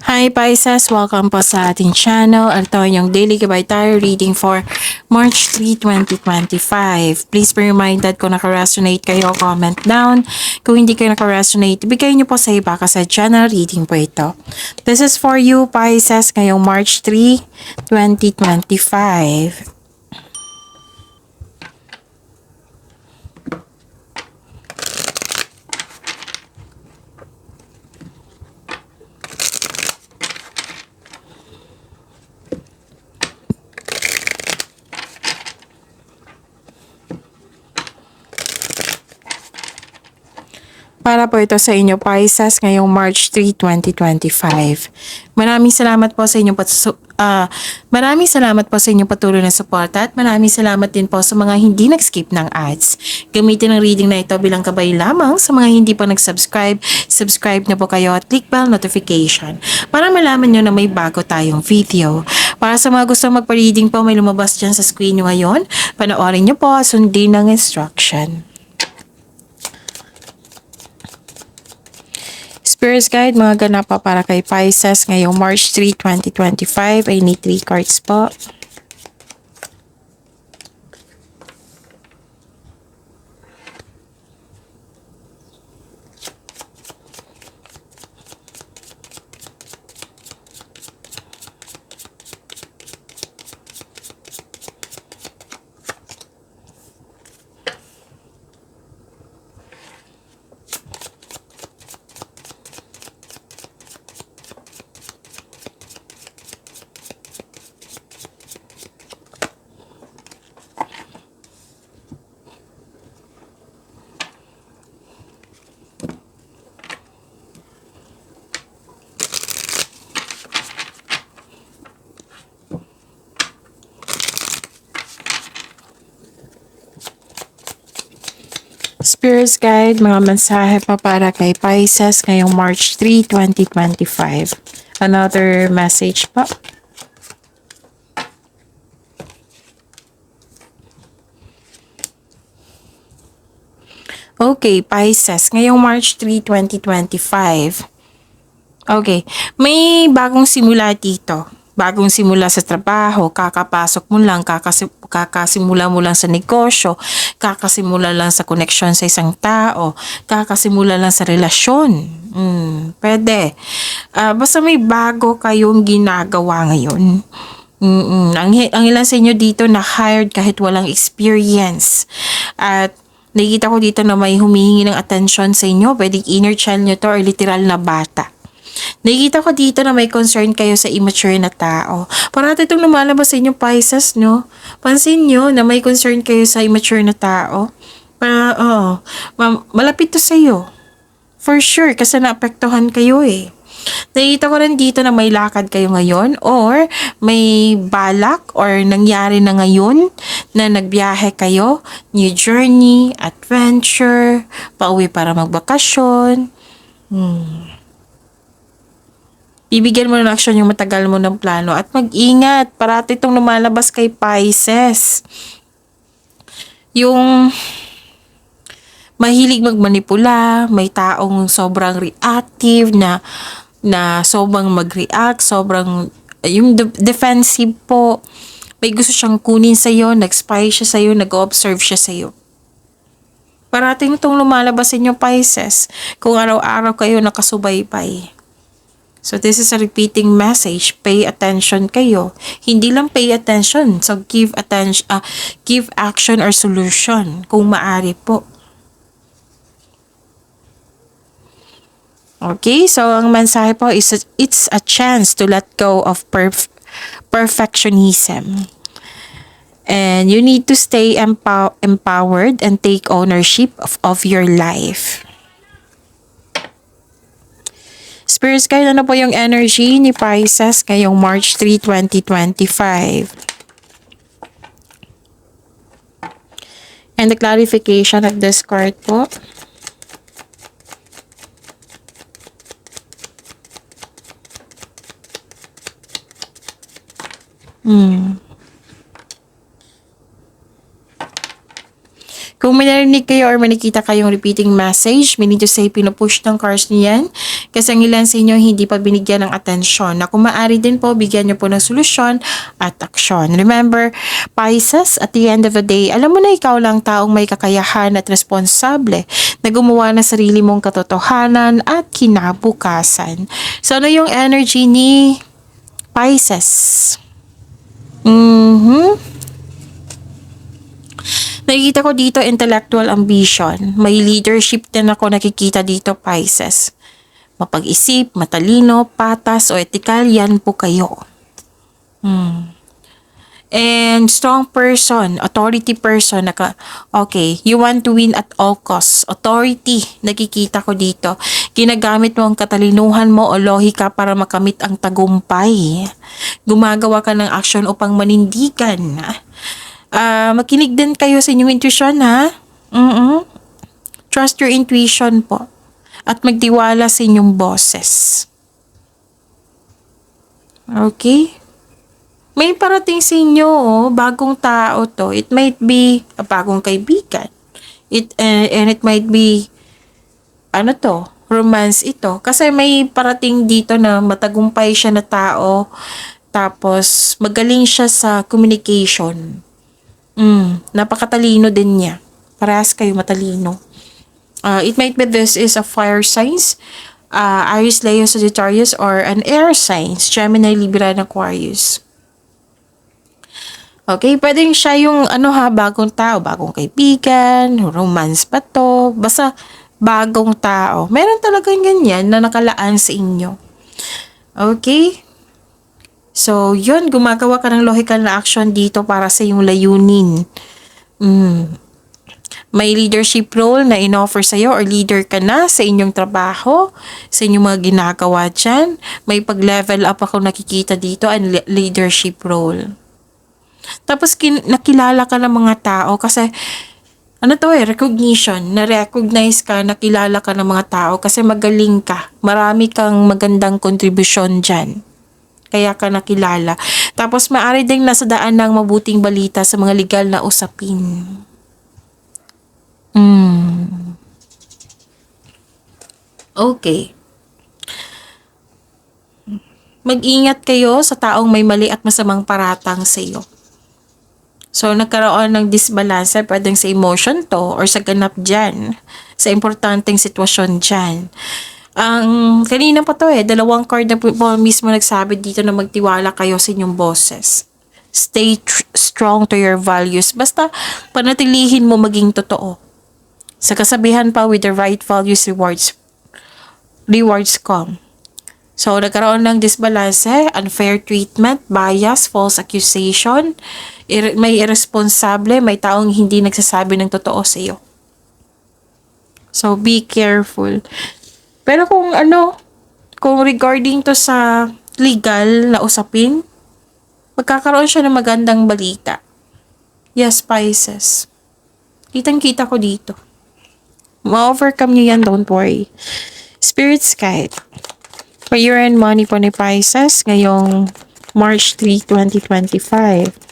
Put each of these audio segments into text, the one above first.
Hi Pisces! Welcome po sa ating channel. Ito yung Daily Gabay Tarot reading for March 3, 2025. Please be reminded kung naka-resonate kayo, comment down. Kung hindi kayo naka-resonate, ibigay niyo po sa iba kasi general reading po ito. This is for you Pisces ngayong March 3, 2025. Para po ito sa inyo Pisces ngayong March 3, 2025. Maraming salamat po sa inyong patuloy na suporta at maraming salamat din po sa mga hindi nag-skip ng ads. Gamitin ang reading na ito bilang gabay lamang sa mga hindi pa nag-subscribe. Subscribe na po kayo at click bell notification para malaman nyo na may bago tayong video. Para sa mga gusto magpa-reading po, may lumabas dyan sa screen nyo ngayon. Panoorin nyo po, sundin ang instruction. Spirit Guide, mga ganapa para kay Pisces ngayong March 3, 2025. I need 3 cards po. Spirit Guide, mga mensahe pa para kay Pisces ngayong March 3, 2025. Another message pa. Okay, Pisces, ngayong March 3, 2025. Okay, may bagong simula dito. Bagong simula sa trabaho, kakapasok mo lang, kakasimula mo lang sa negosyo, kakasimula lang sa koneksyon sa isang tao, kakasimula lang sa relasyon. Pwede. Basta may bago kayong ginagawa ngayon. Ang ilan sa inyo dito na hired kahit walang experience. At nakikita ko dito na may humihingi ng attention sa inyo. Pwedeng inner child nyo to or literal na bata. Nakikita ko dito na may concern kayo sa immature na tao. Parati itong lumalabas sa inyo Pisces, no? Pansin nyo na may concern kayo sa immature na tao. Malapit to sa'yo. For sure, kasi naapektuhan kayo eh. Nakikita ko rin dito na may lakad kayo ngayon or may balak or nangyari na ngayon na nagbiyahe kayo, new journey, adventure, pauwi para magbakasyon. Bibigyan mo ng action yung matagal mo ng plano at mag-ingat. Parati itong lumalabas kay Pisces. Yung mahilig magmanipula, may taong sobrang reactive na sobrang mag-react, sobrang yung defensive po. May gusto siyang kunin sa'yo, nag-spy siya sa'yo, nag-observe siya sa'yo. Parating itong lumalabas sa inyo Pisces kung araw-araw kayo nakasubaybay. So this is a repeating message. Pay attention kayo. Hindi lang pay attention. So give attention, give action or solution kung maaari po. Okay, so ang mensahe po is it's a chance to let go of perfectionism. And you need to stay empowered and take ownership of your life. Spirit Guide, ano po yung energy ni Pisces ngayong March 3, 2025? And the clarification of this card po. Kung may narinig kayo or may nakita kayong repeating message, we need to say pinupush ng cards niyan. kasi ang ilan sa inyo hindi pa binigyan ng atensyon na kung maaari din po, bigyan nyo po ng solusyon at aksyon. Remember, Pisces, at the end of the day, alam mo na ikaw lang taong may kakayahan at responsable na gumawa ng sarili mong katotohanan at kinabukasan. So, ano yung energy ni Pisces? Nakikita ko dito intellectual ambition. May leadership din ako nakikita dito, Pisces. Mapag-isip, matalino, patas o etikal, yan po kayo. And strong person, authority person, okay, you want to win at all costs. Authority, nakikita ko dito. Ginagamit mo ang katalinuhan mo o lohika para makamit ang tagumpay. Gumagawa ka ng action upang manindigan. Makinig din kayo sa inyong intuition, ha? Trust your intuition po. At magtiwala sa inyong boses. Okay? May parating sa inyo, bagong tao to. It might be a bagong kaibigan. And it might be, romance ito. Kasi may parating dito na matagumpay siya na tao. Tapos, magaling siya sa communication. Napakatalino din niya. Parehas kayo matalino. It might be this is a fire signs, Aries, Leo, Sagittarius, or an air signs, Gemini, Libra, and Aquarius. Okay, pwedeng siya yung bagong tao, bagong kaibigan, romance pa to, basta bagong tao. Meron talagang ganyan na nakalaan sa inyo. Okay? So, yun, gumagawa ka ng logical na action dito para sa iyong layunin. May leadership role na in-offer sa'yo or leader ka na sa inyong trabaho, sa inyong mga ginagawa dyan. May pag-level up ako nakikita dito and leadership role. Tapos, nakilala ka ng mga tao kasi, recognition. Na-recognize ka, nakilala ka ng mga tao kasi magaling ka. Marami kang magandang kontribusyon dyan. Kaya ka nakilala. Tapos maaari ding nasa daan ng mabuting balita sa mga legal na usapin. Okay. Mag-ingat kayo sa taong may mali at masamang paratang sa iyo. So, nagkaroon ng disbalance, pwedeng sa emotion to or sa ganap dyan, sa importanteng sitwasyon dyan. Kanina pa to dalawang card na po mismo nagsabi dito na magtiwala kayo sa inyong boses. Stay strong to your values. Basta, panatilihin mo maging totoo. Sa kasabihan pa, with the right values, rewards come. So, nagkaroon ng disbalance, unfair treatment, bias, false accusation, may irresponsible, may taong hindi nagsasabi ng totoo sa iyo. So, be careful. Pero kung regarding to sa legal na usapin, magkakaroon siya ng magandang balita. Yes, Pisces. Kitang-kita ko dito. Ma-overcome nyo yan, don't worry. Spirit's Guide. Career and money po ni Pisces ngayong March 3, 2025.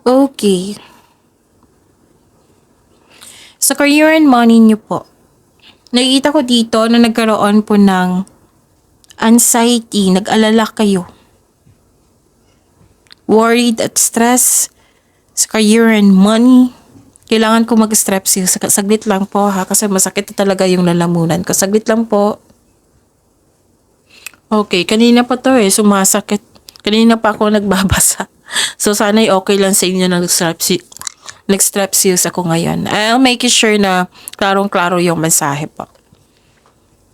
Okay. Sa career and money nyo po, nakikita ko dito na nagkaroon po ng anxiety, nag-alala kayo. Worried at stress sa career and money. Kailangan ko mag-strepsil. Saglit lang po ha, kasi masakit na talaga yung lalamunan ko. Saglit lang po. Okay, kanina pa to sumasakit. Kanina pa ako nagbabasa. So, sana'y okay lang sa inyo na nag-strepsils ako ngayon. I'll make sure na klarong-klaro yung mensahe po.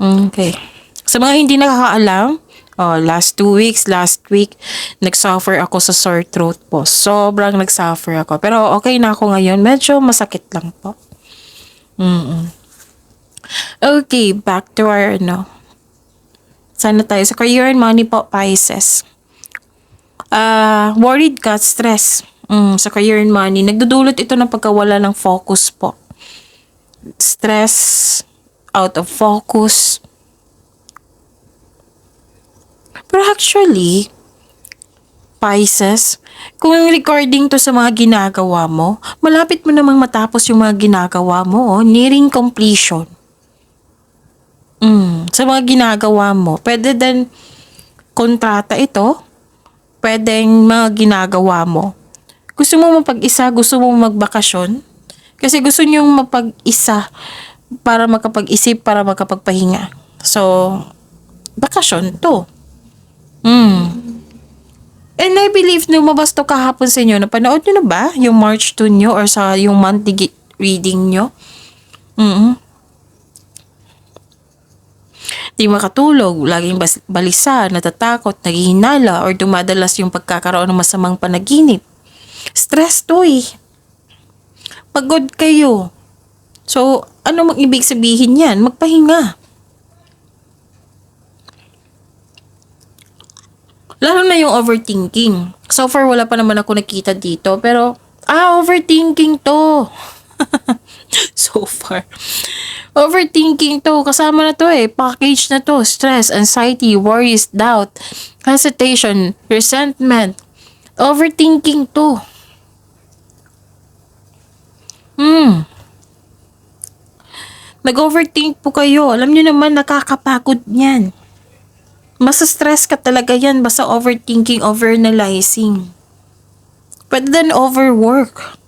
Okay. Sa mga hindi nakakaalam, Oh, last 2 weeks, last week, nagsuffer ako sa sore throat po. Sobrang nagsuffer ako. Pero okay na ako ngayon. Medyo masakit lang po. Okay, back to our, sana tayo sa career and money po, Pisces. Worried ka, stress. Sa career and money. Nagdudulot ito ng pagkawala ng focus po. Stress, out of focus. Pero actually, Pisces, kung recording to sa mga ginagawa mo, malapit mo namang matapos yung mga ginagawa mo, nearing completion. Sa mga ginagawa mo, pwede din kontrata ito, pwedeng mga ginagawa mo. Gusto mo mapag-isa, gusto mo magbakasyon, kasi gusto nyong mapag-isa para makapag-isip, para makapagpahinga. So, bakasyon to. And I believe lumabas to kahapon sa inyo. Napanood nyo na ba yung March 2 nyo or sa yung monthly reading nyo? Di makatulog, laging balisa, natatakot, naghihinala, or dumadalas yung pagkakaroon ng masamang panaginip. Stress to eh. Pagod kayo. So, ano mang ibig sabihin yan? Magpahinga. Lalo na yung overthinking. So far, wala pa naman ako nakita dito. Pero, overthinking to. So far. Overthinking to. Kasama na to eh. Package na to. Stress, anxiety, worries, doubt, hesitation, resentment. Overthinking to. Nag-overthink po kayo. Alam nyo naman, nakakapagod niyan. Masa-stress ka talaga yan basta overthinking, overanalyzing. Pwede din overwork.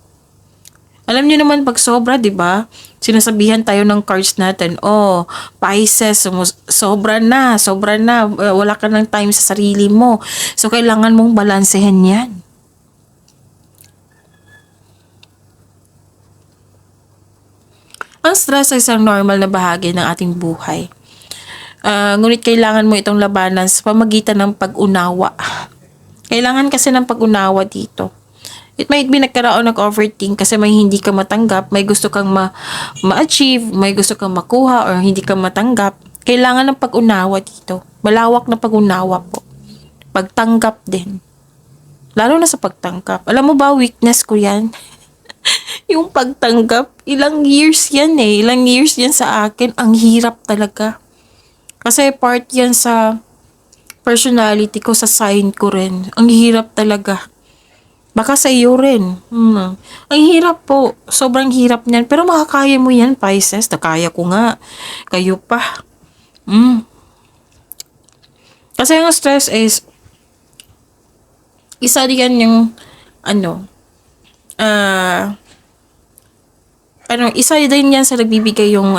Alam niyo naman pag sobra, di ba? Sinasabihan tayo ng cards natin, Pisces, sobra na, wala ka ng time sa sarili mo. So, kailangan mong balansehin yan. Ang stress ay isang normal na bahagi ng ating buhay. Ngunit kailangan mo itong labanan sa pamagitan ng pag-unawa. Kailangan kasi ng pag-unawa dito. It might be nagkaroon ng overthink kasi may hindi ka matanggap, may gusto kang ma-achieve, may gusto kang makuha or hindi ka matanggap. Kailangan ng pag-unawa dito. Malawak na pag-unawa po. Pagtanggap din. Lalo na sa pagtanggap. Alam mo ba, weakness ko yan? Yung pagtanggap, ilang years yan eh. Ilang years yan sa akin. Ang hirap talaga. Kasi part yan sa personality ko, sa sign ko rin. Ang hirap talaga. Baka sa iyo rin. Ang hirap po. Sobrang hirap niyan. Pero makakaya mo yan, Pisces. Nakaya ko nga. Kayo pa. Kasi ang stress is, isa yan yung, isa din yan sa nagbibigay yung,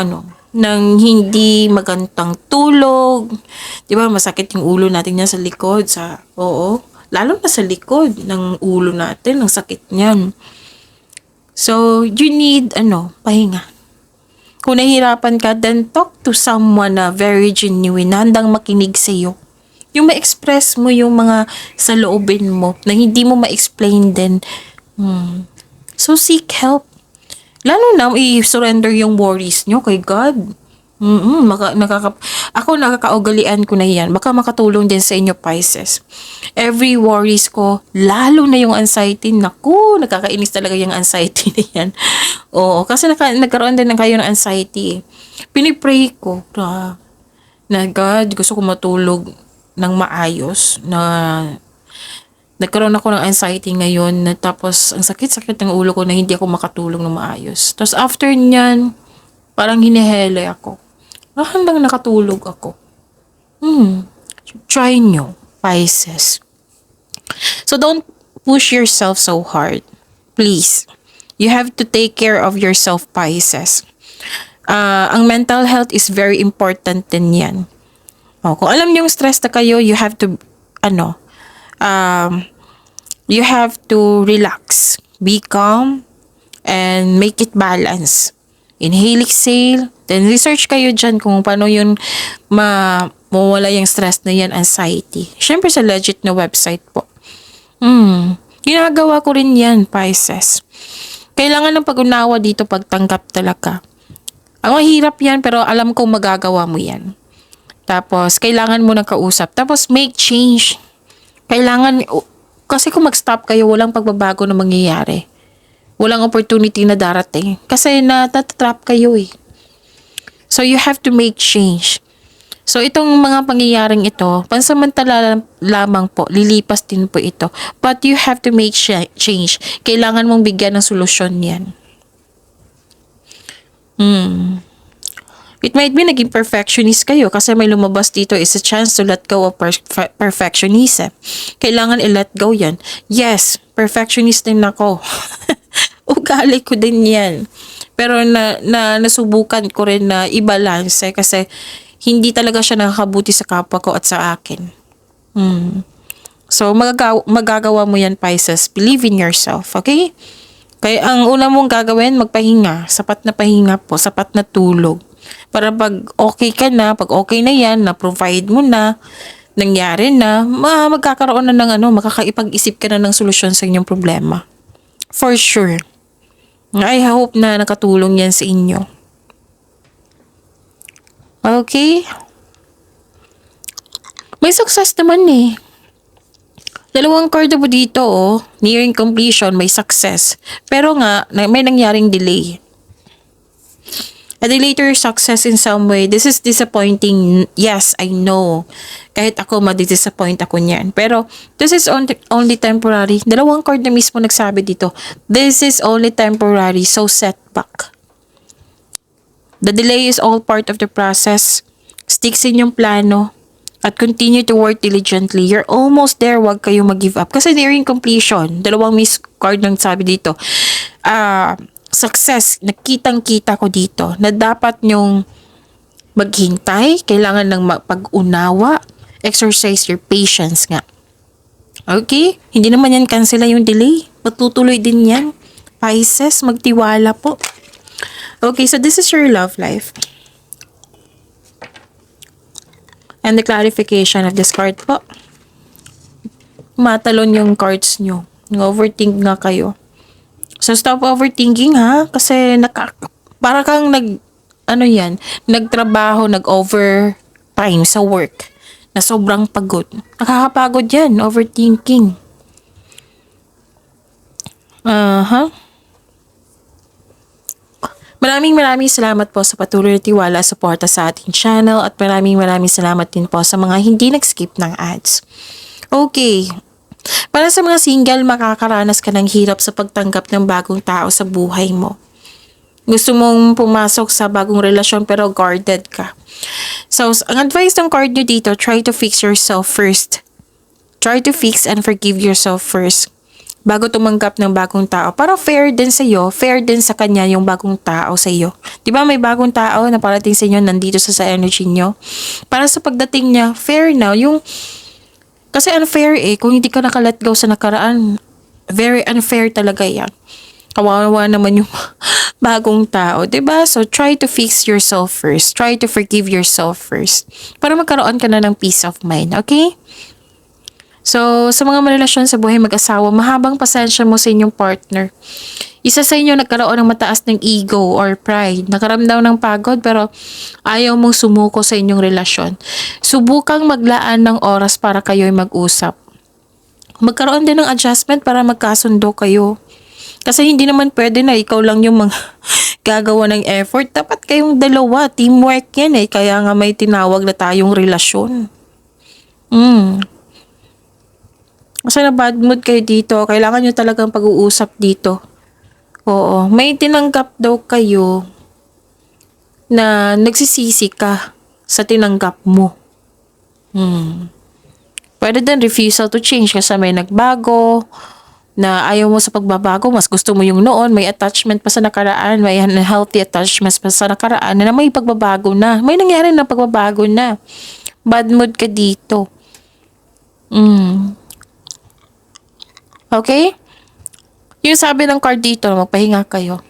ng hindi magandang tulog. 'Di ba? Masakit yung ulo natin niyan sa likod, lalo na sa likod ng ulo natin, ang sakit niyan. So, you need pahinga. Kung nahihirapan ka, then talk to someone na very genuine, na handang makinig sa iyo. Yung ma-express mo yung mga sa loobin mo na hindi mo ma-explain din. So, seek help. Lalo na, i-surrender yung worries nyo kay God. Ako nakakaugalian ko na yan. Baka makatulong din sa inyo, Pisces. Every worries ko, lalo na yung anxiety. Naku, nakakainis talaga yung anxiety na yan. Oo, kasi nagkaroon din kayo ng anxiety. Pinipray ko na God, gusto ko matulog ng maayos, na nagkaroon ako ng anxiety ngayon, na tapos ang sakit-sakit ng ulo ko na hindi ako makatulog ng maayos. Tapos after nyan, parang hinihele ako. Handang nakatulog ako. Try nyo, Pisces. So don't push yourself so hard. Please. You have to take care of yourself, Pisces. Ang mental health is very important din yan. Kung alam niyo yung stress na kayo, you have to, you have to relax, be calm, and make it balance. Inhale, exhale, then research kayo dyan kung paano yun Mawala yung stress na yan, anxiety. Syempre sa legit na website po. Ginagawa ko rin yan, Pisces. Kailangan ng pag-unawa dito, pagtanggap talaga. Ang mahirap yan, pero alam kong magagawa mo yan. Tapos, kailangan mo ng kausap. Tapos, make change. Kailangan, kasi kung mag-stop kayo, walang pagbabago na mangyayari. Walang opportunity na darating. Kasi natatrap kayo eh. So, you have to make change. So, itong mga pangyayaring ito, pansamantala lamang po, lilipas din po ito. But you have to make change. Kailangan mong bigyan ng solusyon yan. It might be naging perfectionist kayo kasi may lumabas dito is a chance to let go of perfectionism. Kailangan i-let go yan. Yes, perfectionist din ako. Ugali ko din yan. Pero nasubukan ko rin na i-balance kasi hindi talaga siya nakakabuti sa kapwa ko at sa akin. So, magagawa mo yan, Pisces. Believe in yourself, okay? Kaya ang una mong gagawin, magpahinga. Sapat na pahinga po, sapat na tulog. Para pag okay ka na, pag okay na yan, na-provide mo na, nangyari na, magkakaroon na ng makakaipag-isip ka na ng solusyon sa inyong problema. For sure. I hope na nakatulong yan sa inyo. Okay? May success naman eh. Dalawang card po dito nearing completion, may success. Pero nga, may nangyaring delay. A delay to your success in some way. This is disappointing. Yes, I know. Kahit ako, madi-disappoint ako niyan. Pero, this is only temporary. Dalawang card na mismo nagsabi dito. This is only temporary, so setback. The delay is all part of the process. Stick sa inyong plano. At continue to work diligently. You're almost there. Huwag kayong mag-give up. Kasi nearing completion. Dalawang miss card nang sabi dito. Success, nakitang-kita ko dito na dapat nyong maghintay, kailangan ng pag-unawa, exercise your patience nga. Okay? Hindi naman yan cancel yung delay. Matutuloy din yan. Pisces, magtiwala po. Okay, so this is your love life. And the clarification of this card po. Matalon yung cards nyo. Overthink nga kayo. So, stop overthinking ha. Kasi para kang nagtrabaho, nag-overtime sa work. Na sobrang pagod. Nakakapagod yan, overthinking. Maraming salamat po sa patuloy na tiwala, suporta sa ating channel. At maraming salamat din po sa mga hindi nag-skip ng ads. Okay. Para sa mga single, makakaranas ka ng hirap sa pagtanggap ng bagong tao sa buhay mo. Gusto mong pumasok sa bagong relasyon pero guarded ka. So, ang advice ng card nyo dito, try to fix yourself first. Try to fix and forgive yourself first bago tumanggap ng bagong tao. Para fair din sa iyo, fair din sa kanya yung bagong tao sa iyo. 'Di ba may bagong tao na parating sa inyo nandito sa energy nyo? Para sa pagdating niya, fair na yung kasi unfair kung hindi ka naka-let go sa nakaraan, very unfair talaga yan. Kawawa naman yung bagong tao, 'di ba? So try to fix yourself first. Try to forgive yourself first. Para magkaroon ka na ng peace of mind, okay? So, sa mga marelasyon sa buhay mag-asawa, mahabang pasensya mo sa inyong partner. Isa sa inyo nagkaroon ng mataas ng ego or pride. Nakaramdam ng pagod pero ayaw mong sumuko sa inyong relasyon. Subukang maglaan ng oras para kayo'y mag-usap. Magkaroon din ng adjustment para magkasundo kayo. Kasi hindi naman pwede na ikaw lang yung gagawa ng effort. Dapat kayong dalawa. Teamwork yan Kaya nga may tinawag na tayong relasyon. Kasi na bad mood kayo dito. Kailangan nyo talagang pag-uusap dito. Oo. May tinanggap daw kayo na nagsisisi ka sa tinanggap mo. Pwede din refusal to change kasi may nagbago na ayaw mo sa pagbabago. Mas gusto mo yung noon. May attachment pa sa nakaraan. May unhealthy attachments pa sa nakaraan na may pagbabago na. May nangyari na pagbabago na. Bad mood ka dito. Okay? Yung sabi ng card dito, magpahinga kayo.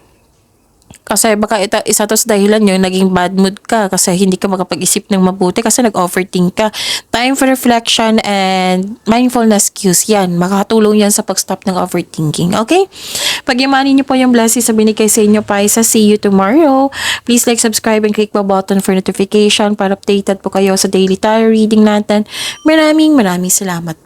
Kasi baka isa to sa dahilan yung naging bad mood ka kasi hindi ka makapag-isip ng mabuti kasi nag-overthink ka. Time for reflection and mindfulness cues yan. Makakatulong yan sa pag-stop ng overthinking. Okay? Pag-imanin niyo po yung blessings sa binigay sa inyo pa. See you tomorrow. Please like, subscribe, and click the button for notification para updated po kayo sa daily tarot reading natin. Maraming salamat po.